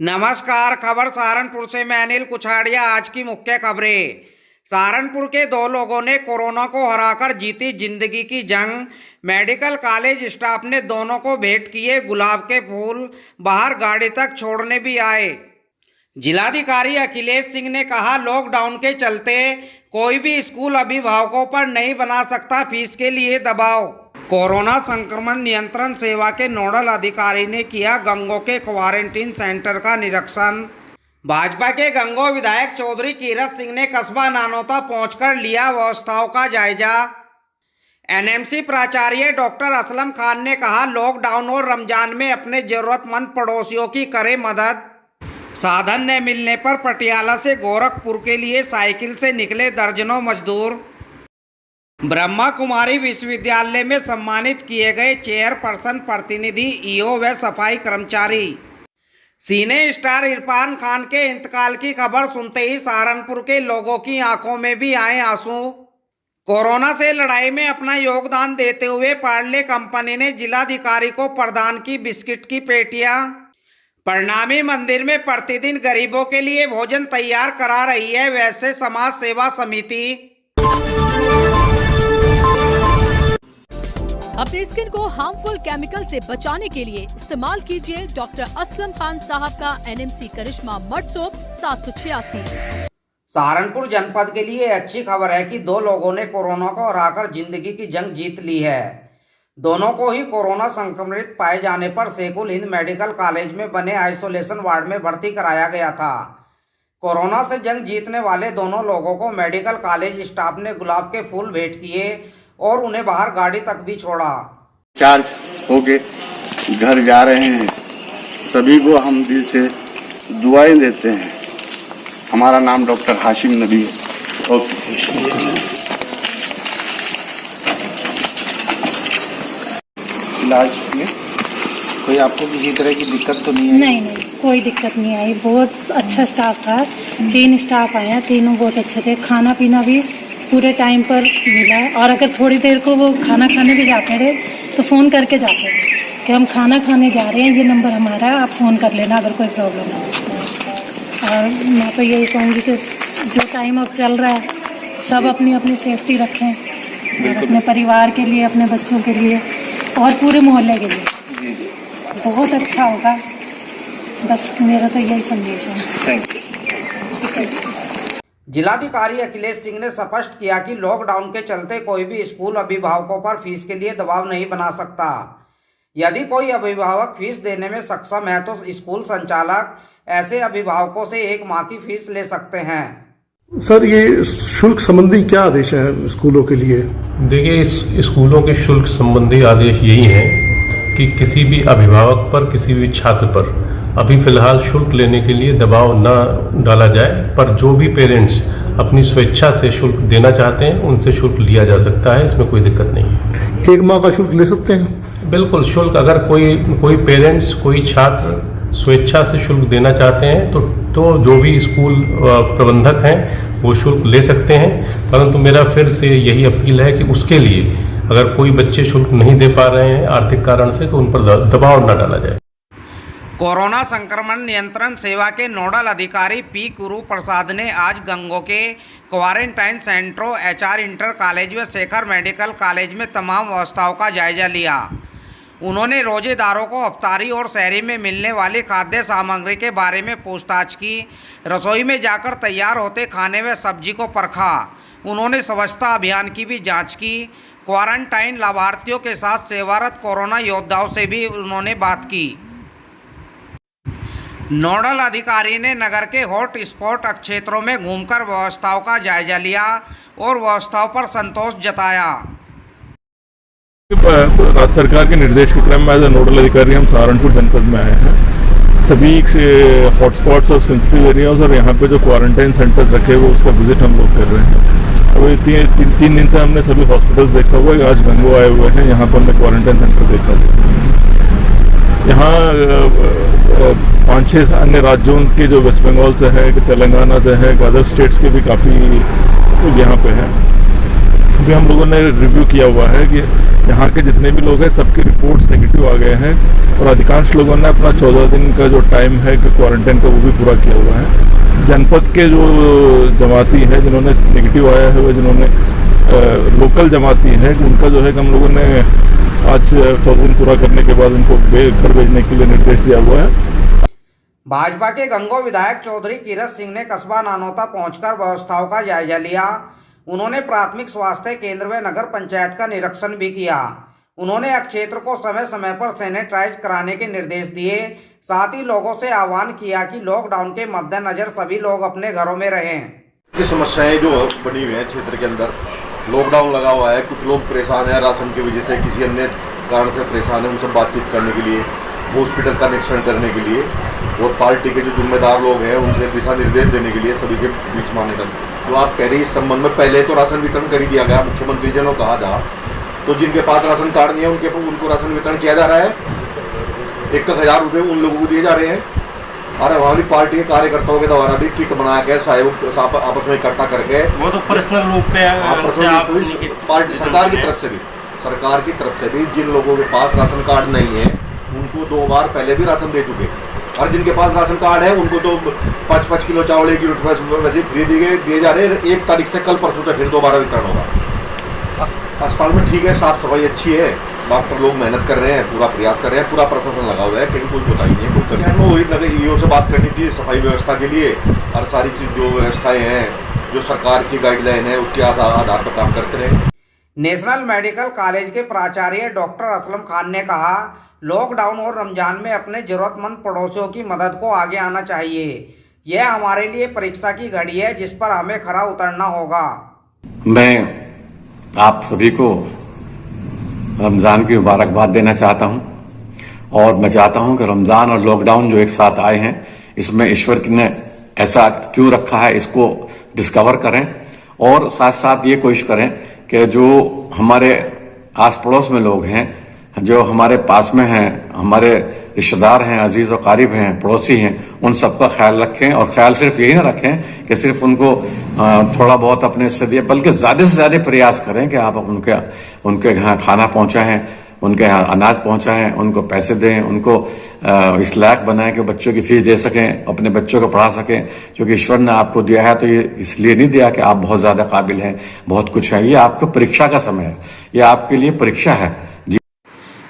नमस्कार। खबर सहारनपुर से मैं अनिल कुछाड़िया। आज की मुख्य खबरें। सहारनपुर के दो लोगों ने कोरोना को हराकर जीती जिंदगी की जंग। मेडिकल कॉलेज स्टाफ ने दोनों को भेंट किए गुलाब के फूल, बाहर गाड़ी तक छोड़ने भी आए। जिलाधिकारी अखिलेश सिंह ने कहा, लॉकडाउन के चलते कोई भी स्कूल अभिभावकों पर नहीं बना सकता फीस के लिए दबाव। कोरोना संक्रमण नियंत्रण सेवा के नोडल अधिकारी ने किया गंगो के क्वारंटीन सेंटर का निरीक्षण। भाजपा के गंगो विधायक चौधरी कीरत सिंह ने कस्बा नानौता पहुंचकर लिया व्यवस्थाओं का जायजा। एनएमसी प्राचार्य डॉक्टर असलम खान ने कहा, लॉकडाउन और रमजान में अपने जरूरतमंद पड़ोसियों की करें मदद। साधन न मिलने पर पटियाला से गोरखपुर के लिए साइकिल से निकले दर्जनों मजदूर। ब्रह्मा कुमारी विश्वविद्यालय में सम्मानित किए गए चेयरपर्सन, प्रतिनिधि, ईओ व सफाई कर्मचारी। सीने स्टार इरफान खान के इंतकाल की खबर सुनते ही सहारनपुर के लोगों की आंखों में भी आए आंसू। कोरोना से लड़ाई में अपना योगदान देते हुए पार्ले कंपनी ने जिलाधिकारी को प्रदान की बिस्किट की पेटियां। प्रणामी मंदिर में प्रतिदिन गरीबों के लिए भोजन तैयार करा रही है वैसे समाज सेवा समिति। अपनी स्किन को हार्मफुल केमिकल से बचाने के लिए इस्तेमाल कीजिए डॉक्टर असलम खान साहब का एनएमसी करिश्मा मड सोप 786। सहारनपुर जनपद के लिए अच्छी खबर है कि दो लोगों ने कोरोना को हराकर जिंदगी की जंग जीत ली है। दोनों को ही कोरोना संक्रमित पाए जाने पर शेखुल हिंद मेडिकल कॉलेज में बने आइसोलेशन वार्ड में भर्ती कराया गया था। कोरोना से जंग जीतने वाले दोनों लोगों को मेडिकल कॉलेज स्टाफ ने गुलाब के फूल भेंट किए और उन्हें बाहर गाड़ी तक भी छोड़ा। चार्ज होके घर जा रहे हैं। सभी को हम दिल से दुआएं देते हैं। हमारा नाम डॉक्टर हाशिम नबी है। इलाज में कोई आपको किसी तरह की दिक्कत तो नहीं आई? नहीं, कोई दिक्कत नहीं आई। बहुत अच्छा स्टाफ था। 3 स्टाफ आए हैं, तीनों बहुत अच्छे थे। खाना पीना भी पूरे टाइम पर मिला है। और अगर थोड़ी देर को वो खाना खाने भी जाते थे तो फ़ोन करके जाते थे कि हम खाना खाने जा रहे हैं, ये नंबर हमारा है, आप फ़ोन कर लेना अगर कोई प्रॉब्लम है। और मैं तो यही कहूँगी कि जो टाइम अब चल रहा है सब अपनी अपनी सेफ्टी रखें और अपने परिवार के लिए, अपने बच्चों के लिए और पूरे मोहल्ले के लिए बहुत अच्छा होगा। बस मेरा तो यही संदेश है। Thank you. जिलाधिकारी अखिलेश सिंह ने स्पष्ट किया कि लॉकडाउन के चलते कोई भी स्कूल अभिभावकों पर फीस के लिए दबाव नहीं बना सकता। यदि कोई अभिभावक फीस देने में सक्षम है तो स्कूल संचालक ऐसे अभिभावकों से 1 माह की फीस ले सकते हैं। सर, ये शुल्क संबंधी क्या आदेश है स्कूलों के लिए? देखिए, स्कूलों के शुल्क संबंधी आदेश यही हैं कि किसी भी अभिभावक पर, किसी भी छात्र पर अभी फ़िलहाल शुल्क लेने के लिए दबाव न डाला जाए, पर जो भी पेरेंट्स अपनी स्वेच्छा से शुल्क देना चाहते हैं उनसे शुल्क लिया जा सकता है। इसमें कोई दिक्कत नहीं है। 1 माह का शुल्क ले सकते हैं? बिल्कुल। शुल्क अगर कोई पेरेंट्स, कोई छात्र स्वेच्छा से शुल्क देना चाहते हैं तो जो भी स्कूल प्रबंधक हैं वो शुल्क ले सकते हैं। परंतु मेरा फिर से यही अपील है कि उसके लिए अगर कोई बच्चे शुल्क नहीं दे पा रहे हैं आर्थिक कारण से तो उन पर दबाव न डाला जाए। कोरोना संक्रमण नियंत्रण सेवा के नोडल अधिकारी पी गुरु प्रसाद ने आज गंगो के क्वारंटाइन सेंटरों, एचआर इंटर कॉलेज व शेखर मेडिकल कॉलेज में तमाम व्यवस्थाओं का जायजा लिया। उन्होंने रोजेदारों को अफ्तारी और शहरी में मिलने वाली खाद्य सामग्री के बारे में पूछताछ की। रसोई में जाकर तैयार होते खाने व सब्जी को परखा। उन्होंने स्वच्छता अभियान की भी जाँच की। क्वारंटाइन लाभार्थियों के साथ सेवारत कोरोना योद्धाओं से भी उन्होंने बात की। नोडल अधिकारी ने नगर के हॉट स्पॉट क्षेत्रों में घूमकर व्यवस्थाओं का जायजा लिया और व्यवस्थाओं पर संतोष जताया। राज्य सरकार के निर्देश के क्रम में एज ए नोडल अधिकारी हम सहारनपुर जनपद में आए हैं। सभी हॉटस्पॉट्स और सेंसिटिव एरियाज और यहाँ पे जो क्वारंटाइन सेंटर्स रखे हुए उसका विजिट हम लोग कर रहे हैं। अब 3 दिन से हमने सभी हॉस्पिटल्स देखा हुआ है। आज गंगो आए हुए हैं, यहाँ पर हमने क्वारंटाइन सेंटर देखा है। यहाँ 5-6 अन्य राज्यों के जो वेस्ट बंगाल से है, तेलंगाना से है, अदर स्टेट्स के भी काफ़ी यहाँ पे हैं। अभी हम लोगों ने रिव्यू किया हुआ है कि यहाँ के जितने भी लोग हैं सबकी रिपोर्ट्स नेगेटिव आ गए हैं और अधिकांश लोगों ने अपना 14 दिन का जो टाइम है कि क्वारंटाइन का वो भी पूरा किया हुआ है। जनपद के जो जमाती हैं जिन्होंने नेगेटिव आया है वो जिन्होंने लोकल जमाती हैं उनका जो है हम लोगों ने आज 14 दिन पूरा करने के बाद उनको घर भेजने के लिए निर्देश दिया हुआ है। भाजपा के गंगो विधायक चौधरी कीरत सिंह ने कस्बा नानौता पहुंचकर व्यवस्थाओं का जायजा लिया। उन्होंने प्राथमिक स्वास्थ्य केंद्र व नगर पंचायत का निरीक्षण भी किया। उन्होंने क्षेत्र को समय समय पर सैनिटाइज कराने के निर्देश दिए। साथ ही लोगों से आह्वान किया कि लॉकडाउन के मद्देनजर सभी लोग अपने घरों में रहें। की समस्याएं जो बनी हुई हैं क्षेत्र के अंदर, लॉकडाउन लगा हुआ है, कुछ लोग परेशान हैं राशन की वजह से, किसी अन्य कारण से परेशान है, उनसे बातचीत करने के लिए, हॉस्पिटल का निरीक्षण करने के लिए और पार्टी के जो जिम्मेदार लोग हैं उनसे दिशा निर्देश देने के लिए सभी के बीच माने कर जो आप कह रही हैं इस संबंध में पहले तो राशन वितरण कर ही दिया गया, मुख्यमंत्री जी ने कहा था। तो जिनके पास राशन कार्ड नहीं है उनको राशन वितरण किया जा रहा है। 1000 रुपये उन लोगों को दिए जा रहे हैं और हमारी पार्टी के कार्यकर्ताओं के द्वारा भी किट बना के सहयोग आपस में इकट्ठा करके वो तो पर्सनल रूप पे पार्टी सरकार की तरफ से भी जिन लोगों के पास राशन कार्ड नहीं है उनको 2 बार पहले भी राशन दे चुके, और जिनके पास राशन कार्ड है उनको तो 5-5 किलो चावल 1 किलो वैसे फ्री दिए जा रहे हैं। 1 तारीख से कल परसों तक फिर दोबारा वितरण होगा। अस्पताल में ठीक है, साफ सफाई अच्छी है, डॉक्टर लोग मेहनत कर रहे हैं, पूरा प्रयास कर रहे हैं, पूरा प्रशासन लगा हुआ है, कहीं कोई बताई नहीं है। कोई ईओ से बात करनी थी सफाई व्यवस्था के लिए और सारी चीज जो व्यवस्थाएं हैं जो सरकार की गाइडलाइन है उसके आधार पर काम करते रहे। नेशनल मेडिकल कॉलेज के प्राचार्य डॉक्टर असलम खान ने कहा, लॉकडाउन और रमजान में अपने जरूरतमंद पड़ोसियों की मदद को आगे आना चाहिए। यह हमारे लिए परीक्षा की घड़ी है जिस पर हमें खरा उतरना होगा। मैं आप सभी को रमजान की मुबारकबाद देना चाहता हूं और मैं चाहता हूं कि रमजान और लॉकडाउन जो एक साथ आए हैं इसमें ईश्वर ने ऐसा क्यों रखा है इसको डिस्कवर करें और साथ साथ ये कोशिश करें कि जो हमारे आस पड़ोस में लोग हैं, जो हमारे पास में हैं, हमारे रिश्तेदार हैं, अजीज और कारिब हैं, पड़ोसी हैं, उन सबका ख्याल रखें। और ख्याल सिर्फ यही ना रखें कि सिर्फ उनको थोड़ा बहुत अपने से दिए, बल्कि ज्यादा से ज्यादा प्रयास करें कि आप उनके यहाँ खाना पहुंचाएं, उनके यहाँ अनाज पहुंचाएं, उनको पैसे दें, उनको इस लायक बनाएं कि बच्चों की फीस दे सकें, अपने बच्चों को पढ़ा सकें। क्योंकि ईश्वर ने आपको दिया है तो ये इसलिए नहीं दिया कि आप बहुत ज्यादा काबिल हैं, बहुत कुछ है। ये आपको परीक्षा का समय है, ये आपके लिए परीक्षा है।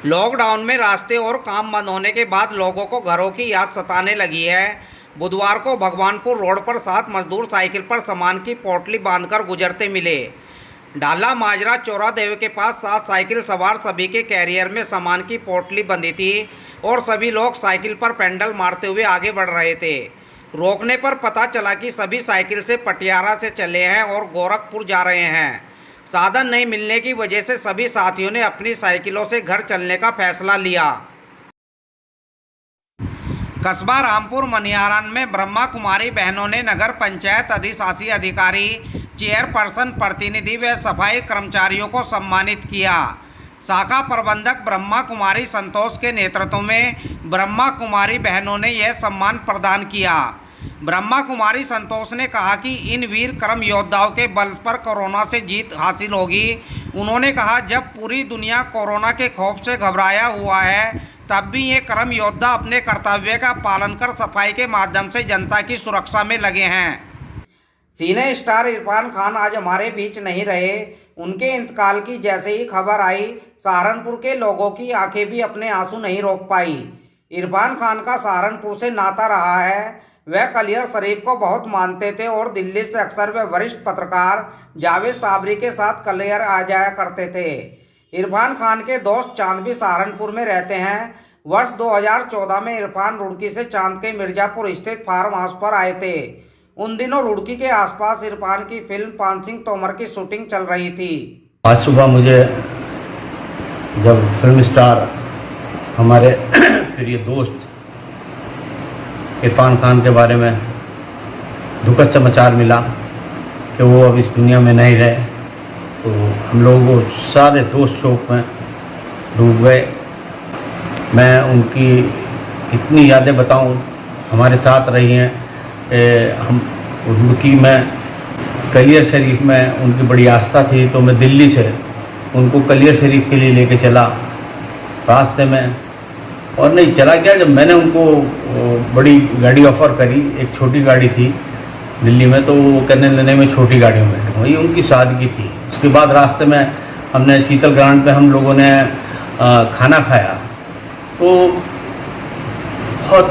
लॉकडाउन में रास्ते और काम बंद होने के बाद लोगों को घरों की याद सताने लगी है। बुधवार को भगवानपुर रोड पर 7 मजदूर साइकिल पर सामान की पोटली बांधकर गुजरते मिले। डाला माजरा चौरादेव के पास 7 साइकिल सवार सभी के कैरियर में सामान की पोटली बंधी थी और सभी लोग साइकिल पर पेंडल मारते हुए आगे बढ़ रहे थे। रोकने पर पता चला कि सभी साइकिल से पटियाला से चले हैं और गोरखपुर जा रहे हैं। साधन नहीं मिलने की वजह से सभी साथियों ने अपनी साइकिलों से घर चलने का फैसला लिया। कस्बा रामपुर मनिहारन में ब्रह्मा कुमारी बहनों ने नगर पंचायत अधिशासी अधिकारी, चेयरपर्सन, प्रतिनिधि व सफाई कर्मचारियों को सम्मानित किया। शाखा प्रबंधक ब्रह्मा कुमारी संतोष के नेतृत्व में ब्रह्मा कुमारी बहनों ने यह सम्मान प्रदान किया। ब्रह्मा कुमारी संतोष ने कहा कि इन वीर कर्म योद्धाओं के बल पर कोरोना से जीत हासिल होगी। उन्होंने कहा, जब पूरी दुनिया कोरोना के खौफ से घबराया हुआ है तब भी ये कर्म योद्धा अपने कर्तव्य का पालन कर सफाई के माध्यम से जनता की सुरक्षा में लगे हैं। सिने स्टार इरफान खान आज हमारे बीच नहीं रहे। उनके इंतकाल की जैसे ही खबर आई, सहारनपुर के लोगों की आंखें भी अपने आंसू नहीं रोक पाई। इरफान खान का सहारनपुर से नाता रहा है। वह कलियर शरीफ को बहुत मानते थे और दिल्ली से अक्सर वह वरिष्ठ पत्रकार जावेद साबरी के साथ कलियर आ जाया करते थे। इरफान खान के दोस्त चांद भी सहारनपुर में रहते हैं। वर्ष 2014 में इरफान रुड़की से चांद के मिर्जापुर स्थित फार्म हाउस पर आए थे। उन दिनों रुड़की के आसपास इरफान की फिल्म पान सिंह तोमर की शूटिंग चल रही थी। आज सुबह मुझे जब फिल्म स्टार हमारे प्रिय दोस्त इरफान खान के बारे में दुखद समाचार मिला कि वो अब इस दुनिया में नहीं रहे, तो हम लोग वो सारे दोस्त शोक में डूब गए। मैं उनकी कितनी यादें बताऊं, हमारे साथ रही हैं। हम रुड़की में कलियर शरीफ में उनकी बड़ी आस्था थी, तो मैं दिल्ली से उनको कलियर शरीफ के लिए लेके चला रास्ते में। और नहीं चला क्या, जब मैंने उनको बड़ी गाड़ी ऑफ़र करी, एक छोटी गाड़ी थी दिल्ली में, तो वो कहने लेने में छोटी गाड़ी में बैठूँगा, ये उनकी सादगी थी। उसके बाद रास्ते में हमने चीतल ग्राउंड पे हम लोगों ने खाना खाया, तो बहुत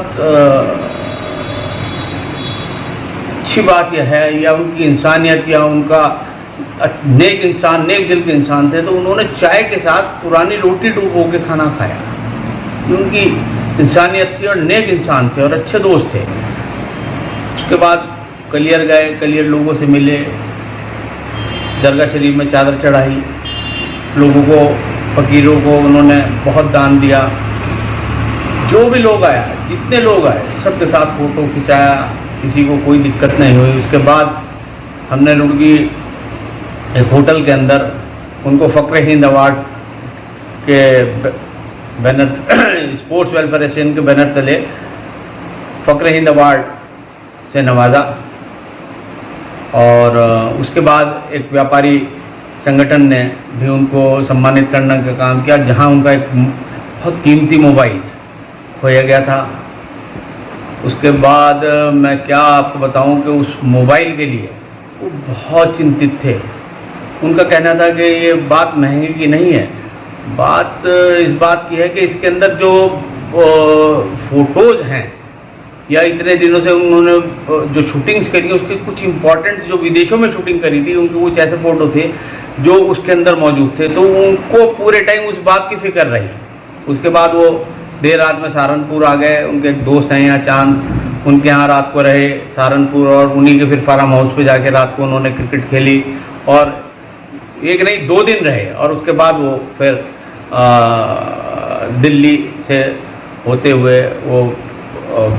अच्छी बात यह है, या उनकी इंसानियत या उनका नेक इंसान, नेक दिल के इंसान थे, तो उन्होंने चाय के साथ पुरानी रोटी डुबो के खाना खाया। उनकी इंसानियत थी और नेक इंसान थे और अच्छे दोस्त थे। उसके बाद कलियर गए, कलियर लोगों से मिले, दरगाह शरीफ में चादर चढ़ाई, लोगों को, फ़कीरों को उन्होंने बहुत दान दिया। जो भी लोग आया, जितने लोग आए, सबके साथ फ़ोटो खिंचाया, किसी को कोई दिक्कत नहीं हुई। उसके बाद हमने रुड़की एक होटल के अंदर उनको फ़क्र हिंद अवार्ड के बैनर, स्पोर्ट्स वेलफेयर एसोसिएशन के बैनर तले फ़क्र हिंद अवार्ड से नवाजा। और उसके बाद एक व्यापारी संगठन ने भी उनको सम्मानित करने का काम किया, जहां उनका एक बहुत कीमती मोबाइल खोया गया था। उसके बाद मैं क्या आपको बताऊं कि उस मोबाइल के लिए वो बहुत चिंतित थे। उनका कहना था कि ये बात महंगे की नहीं है, बात इस बात की है कि इसके अंदर जो फ़ोटोज़ हैं, या इतने दिनों से उन्होंने जो शूटिंग्स करी, उसके कुछ इम्पॉर्टेंट जो विदेशों में शूटिंग करी थी, उनके कुछ ऐसे फ़ोटो थे जो उसके अंदर मौजूद थे, तो उनको पूरे टाइम उस बात की फ़िक्र रही। उसके बाद वो देर रात में सहारनपुर आ गए, उनके एक दोस्त हैं यहाँ चांद, उनके यहाँ रात को रहे सहारनपुर, और उन्हीं के फिर फार्म हाउस पे जाके रात को उन्होंने क्रिकेट खेली, और एक नहीं 2 दिन रहे। और उसके बाद वो फिर दिल्ली से होते हुए वो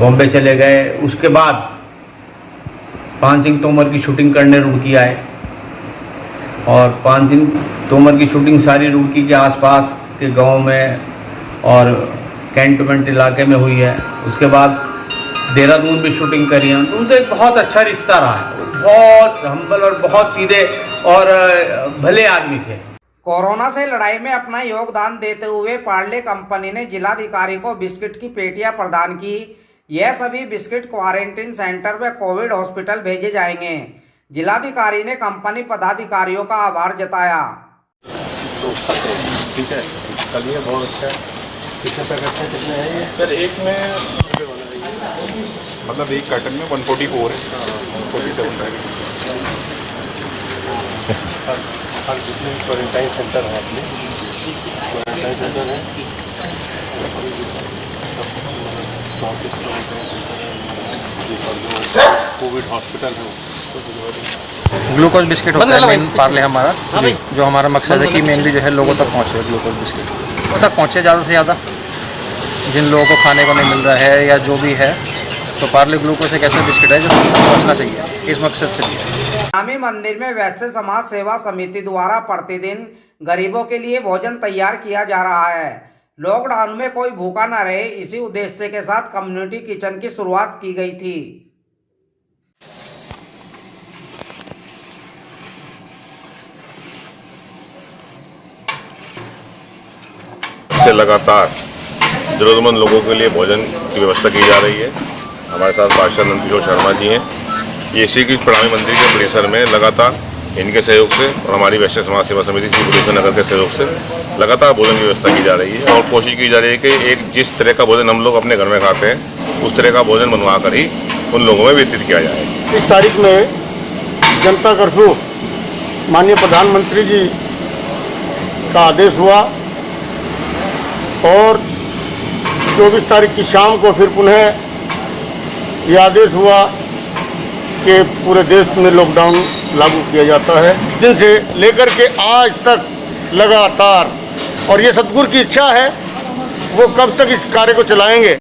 बॉम्बे चले गए। उसके बाद पान सिंह तोमर की शूटिंग करने रुड़की आए, और पान सिंह तोमर की शूटिंग सारी रुड़की के आसपास के गांव में और कैंटोनमेंट इलाके में हुई है। उसके बाद देहरादून भी शूटिंग करी है। तो उनसे एक बहुत अच्छा रिश्ता रहा है, बहुत हम्बल और बहुत सीधे और भले आदमी थे। कोरोना से लड़ाई में अपना योगदान देते हुए पार्ले कंपनी ने जिलाधिकारी को बिस्किट की पेटियां प्रदान की। यह सभी बिस्किट क्वारंटीन सेंटर व कोविड हॉस्पिटल भेजे जाएंगे। जिलाधिकारी ने कंपनी पदाधिकारियों का आभार जताया। ठीक है, चलिए बहुत अच्छा है। कितने पैकेट हैं, कितने हैं ये? सर एक में मतलब एक कार्टन में 144 है, 147 पैकेट। हर जितने क्वारंटाइन सेंटर हैं अपने, क्वारंटाइन सेंटर हैं, कोविड हॉस्पिटल है। ग्लूकोज बिस्किट होता है मेन पार्ले हमारा, जो हमारा मकसद है कि मेनली जो है लोगों तक पहुँचे, ग्लूकोज बिस्किट तक पहुँचे ज़्यादा से ज़्यादा, जिन लोगों को खाने को नहीं मिल रहा है या जो भी है, तो पार्ले ग्लूकोज एक ऐसा बिस्किट है जो पहुँचना चाहिए, इस मकसद से भी। स्वामी मंदिर में वैश्य समाज सेवा समिति द्वारा प्रतिदिन गरीबों के लिए भोजन तैयार किया जा रहा है। लॉकडाउन में कोई भूखा न रहे, इसी उद्देश्य के साथ कम्युनिटी किचन की शुरुआत की गई थी। से लगातार जरूरतमंद लोगों के लिए भोजन की व्यवस्था की जा रही है। हमारे साथ पार्षद नंदकिशोर शर्मा जी हैं। ये श्री कृष्ण प्रणामी मंदिर के परिसर में लगातार इनके सहयोग से और हमारी वैश्य समाज सेवा समिति श्री बुद्धेश्वर नगर के सहयोग से लगातार भोजन की व्यवस्था की जा रही है, और कोशिश की जा रही है कि एक जिस तरह का भोजन हम लोग अपने घर में खाते हैं, उस तरह का भोजन बनवा कर ही उन लोगों में वितरित किया जाए। इस तारीख में जनता कर्फ्यू माननीय प्रधानमंत्री जी का आदेश हुआ, और 24 तारीख की शाम को फिर पुनः ये आदेश हुआ कि पूरे देश में लॉकडाउन लागू किया जाता है। दिन से लेकर के आज तक लगातार, और ये सतगुरु की इच्छा है, वो कब तक इस कार्य को चलाएंगे।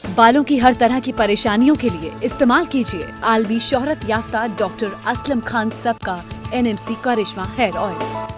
बालों की हर तरह की परेशानियों के लिए इस्तेमाल कीजिए आलमी शोहरत याफ्ता डॉक्टर असलम खान साहब का NMC करिश्मा हेयर ऑयल।